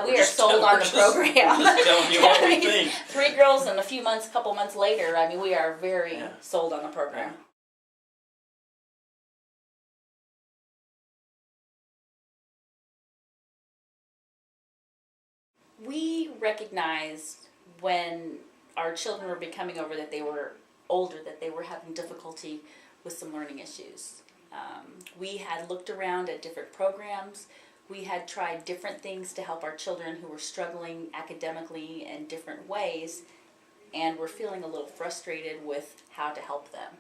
We are sold on the program. Just telling you what we think. 3 girls and a couple months later, I mean, we are very sold on the program. We recognized when our children were becoming over that they were older, that they were having difficulty with some learning issues. We had looked around at different programs. We had tried different things to help our children who were struggling academically in different ways, and were feeling a little frustrated with how to help them.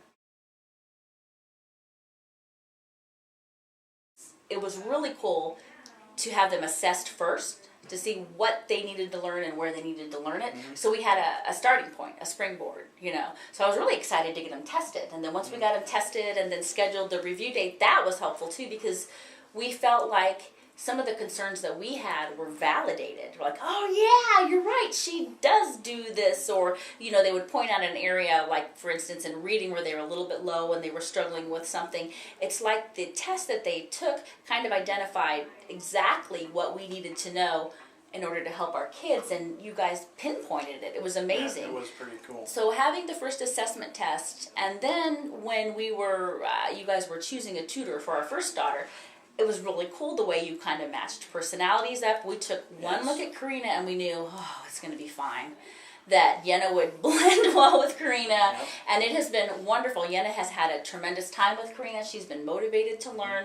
It was really cool to have them assessed first to see what they needed to learn and where they needed to learn it. So we had a starting point, a springboard, you know. So I was really excited to get them tested. And then once we got them tested and then scheduled the review date, that was helpful too, because we felt like some of the concerns that we had were validated. We're like, oh yeah, you're right, she does do this. Or, you know, they would point out an area, like for instance in reading where they were a little bit low and they were struggling with something. It's like the test that they took kind of identified exactly what we needed to know in order to help our kids, and you guys pinpointed it. It was amazing. Yeah, it was pretty cool. So having the first assessment test, and then when we were, you guys were choosing a tutor for our first daughter, it was really cool the way you kind of matched personalities up. We took one look at Karina and we knew, oh, it's going to be fine. That Yenna would blend well with Karina, and it has been wonderful. Yenna has had a tremendous time with Karina. She's been motivated to learn.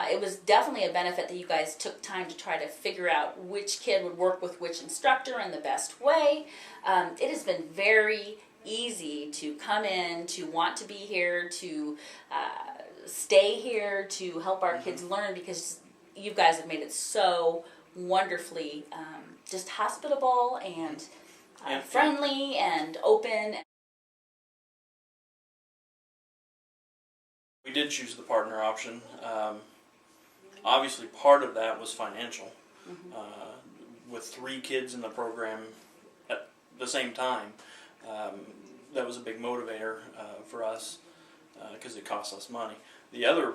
It was definitely a benefit that you guys took time to try to figure out which kid would work with which instructor in the best way. It has been very easy to come in, to want to be here, to stay here, to help our kids learn, because you guys have made it so wonderfully just hospitable and friendly and open. We did choose the partner option. Obviously, part of that was financial. With 3 kids in the program at the same time, that was a big motivator for us because it cost us money. The other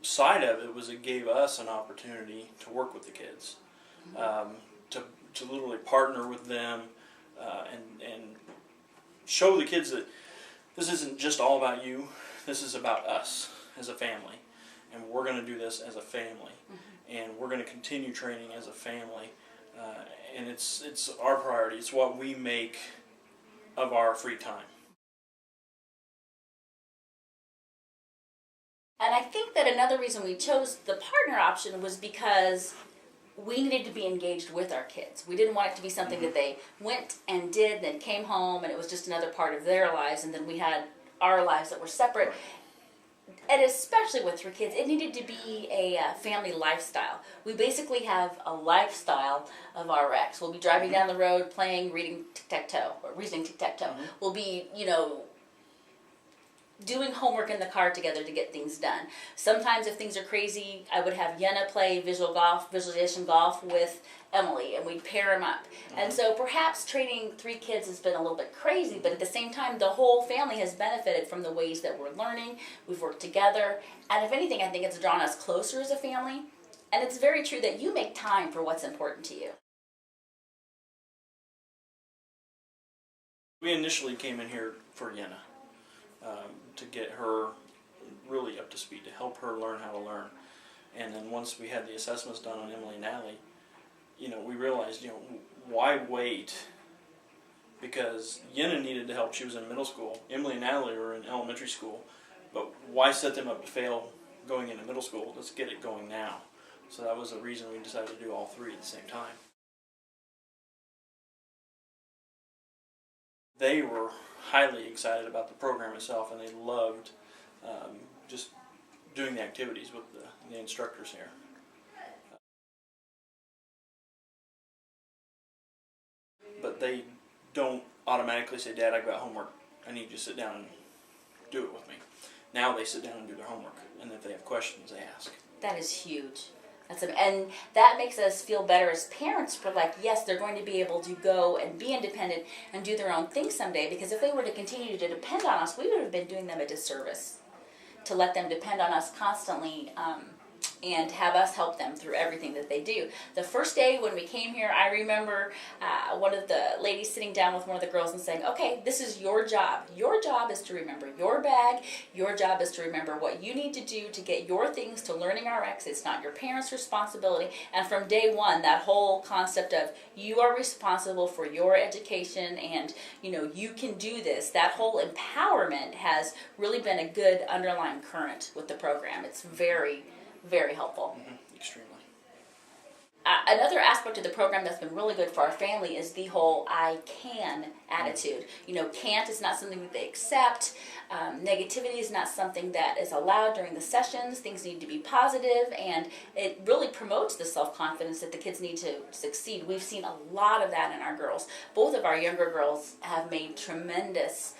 side of it was it gave us an opportunity to work with the kids, to literally partner with them. And show the kids that this isn't just all about you, this is about us as a family, and we're going to do this as a family, and we're going to continue training as a family, and it's our priority, it's what we make of our free time. And I think that another reason we chose the partner option was because we needed to be engaged with our kids. We didn't want it to be something that they went and did, then came home, and it was just another part of their lives, and then we had our lives that were separate. And especially with 3 kids, it needed to be a family lifestyle. We basically have a lifestyle of RX. We'll be driving down the road, playing, reading tic-tac-toe, or reasoning tic-tac-toe. We'll be, you know, doing homework in the car together to get things done. Sometimes if things are crazy, I would have Yenna play visualization golf with Emily, and we'd pair them up. And so perhaps training 3 kids has been a little bit crazy, but at the same time, the whole family has benefited from the ways that we're learning. We've worked together, and if anything, I think it's drawn us closer as a family. And it's very true that you make time for what's important to you. We initially came in here for Yenna, to get her really up to speed, to help her learn how to learn. And then once we had the assessments done on Emily and Natalie, you know, we realized, you know, why wait? Because Yenna needed the help. She was in middle school. Emily and Natalie were in elementary school. But why set them up to fail going into middle school? Let's get it going now. So that was the reason we decided to do all 3 at the same time. They were highly excited about the program itself, and they loved just doing the activities with the instructors here. But they don't automatically say, Dad, I've got homework. I need you to sit down and do it with me. Now they sit down and do their homework, and if they have questions, they ask. That is huge. And that makes us feel better as parents for, like, yes, they're going to be able to go and be independent and do their own thing someday, because if they were to continue to depend on us, we would have been doing them a disservice to let them depend on us constantly and have us help them through everything that they do. The first day when we came here, I remember one of the ladies sitting down with one of the girls and saying, okay, this is your job. Your job is to remember your bag. Your job is to remember what you need to do to get your things to LearningRx. It's not your parents' responsibility. And from day one, that whole concept of you are responsible for your education and, you know, you can do this, that whole empowerment has really been a good underlying current with the program. It's very, very helpful. Extremely. Another aspect of the program that's been really good for our family is the whole I can attitude. You know, can't is not something that they accept. Negativity is not something that is allowed during the sessions. Things need to be positive, and it really promotes the self-confidence that the kids need to succeed. We've seen a lot of that in our girls. Both of our younger girls have made tremendous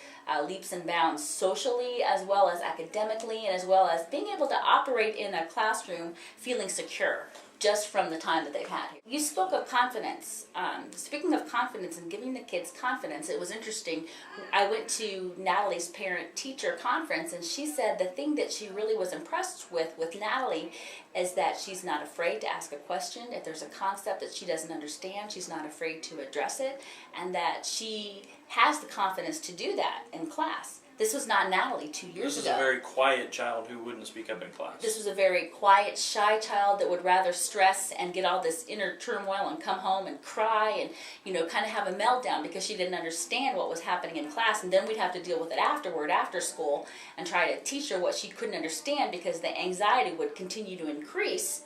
leaps and bounds socially as well as academically, and as well as being able to operate in a classroom feeling secure just from the time that they've had here. You spoke of confidence. Speaking of confidence and giving the kids confidence, it was interesting. I went to Natalie's parent-teacher conference, and she said the thing that she really was impressed with Natalie is that she's not afraid to ask a question. If there's a concept that she doesn't understand, she's not afraid to address it, and that she has the confidence to do that in class. This was not Natalie 2 years ago. This is a very quiet child who wouldn't speak up in class. This was a very quiet, shy child that would rather stress and get all this inner turmoil and come home and cry and, you know, kind of have a meltdown because she didn't understand what was happening in class. And then we'd have to deal with it afterward, after school, and try to teach her what she couldn't understand because the anxiety would continue to increase.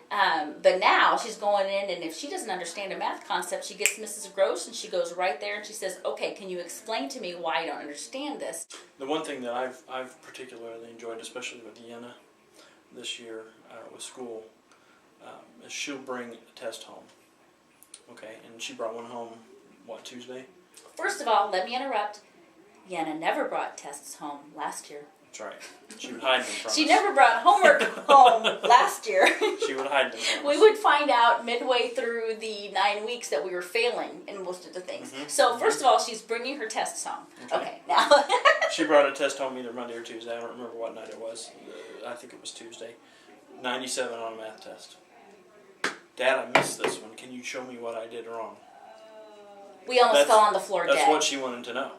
But now she's going in, and if she doesn't understand a math concept, she gets Mrs. Gross and she goes right there and she says, okay, can you explain to me why you don't understand this? The one thing that I've particularly enjoyed, especially with Yenna this year with school, is she'll bring a test home. Okay, and she brought one home, what, Tuesday? First of all, let me interrupt. Yenna never brought tests home last year. That's right. She would hide them from us. She never brought homework home last year. She would hide them from us. We would find out midway through the 9 weeks that we were failing in most of the things. So first of all, she's bringing her tests home. Okay, now. She brought a test home either Monday or Tuesday. I don't remember what night it was. I think it was Tuesday. 97 on a math test. Dad, I missed this one. Can you show me what I did wrong? We almost fell on the floor dead. That's what she wanted to know.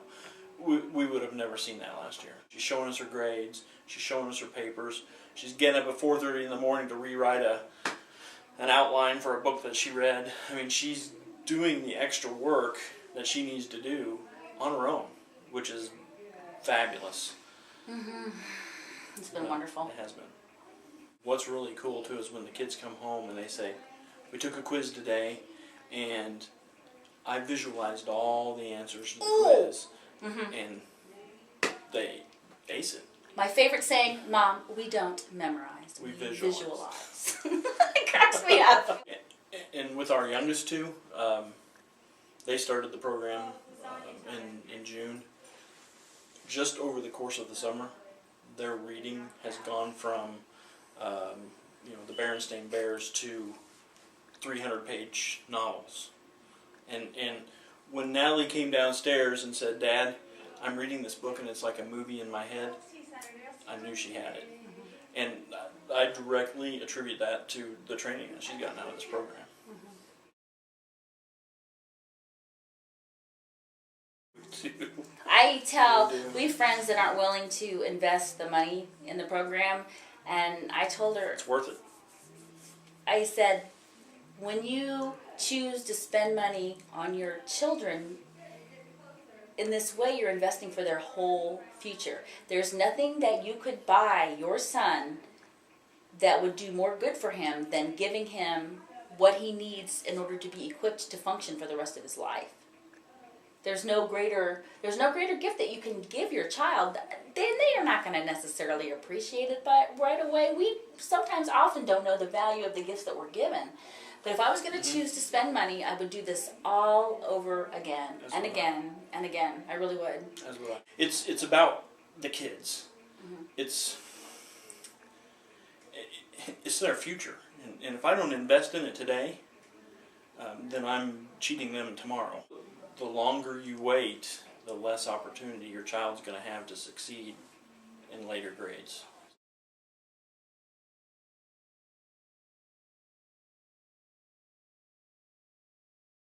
We would have never seen that last year. She's showing us her grades. She's showing us her papers. She's getting up at 4:30 in the morning to rewrite an outline for a book that she read. I mean, she's doing the extra work that she needs to do on her own, which is fabulous. It's been wonderful. It has been. What's really cool, too, is when the kids come home and they say, we took a quiz today, and I visualized all the answers to the quiz. And they ace it. My favorite saying, Mom, we don't memorize. We visualize. It cracks me up. And with our youngest two, they started the program in June. Just over the course of the summer, their reading has gone from the Berenstain Bears to 300-page novels. And when Natalie came downstairs and said, Dad, I'm reading this book and it's like a movie in my head, I knew she had it. And I directly attribute that to the training that she's gotten out of this program. I tell, we have friends that aren't willing to invest the money in the program, and I told her, it's worth it. I said, when you choose to spend money on your children, in this way you're investing for their whole future. There's nothing that you could buy your son that would do more good for him than giving him what he needs in order to be equipped to function for the rest of his life. There's no greater gift that you can give your child. They are not going to necessarily appreciate it, but right away, we sometimes often don't know the value of the gifts that we're given. But if I was going to choose to spend money, I would do this all over again and again and again. I really would. As would I. It's about the kids. It's their future, and if I don't invest in it today, then I'm cheating them tomorrow. The longer you wait, the less opportunity your child's going to have to succeed in later grades.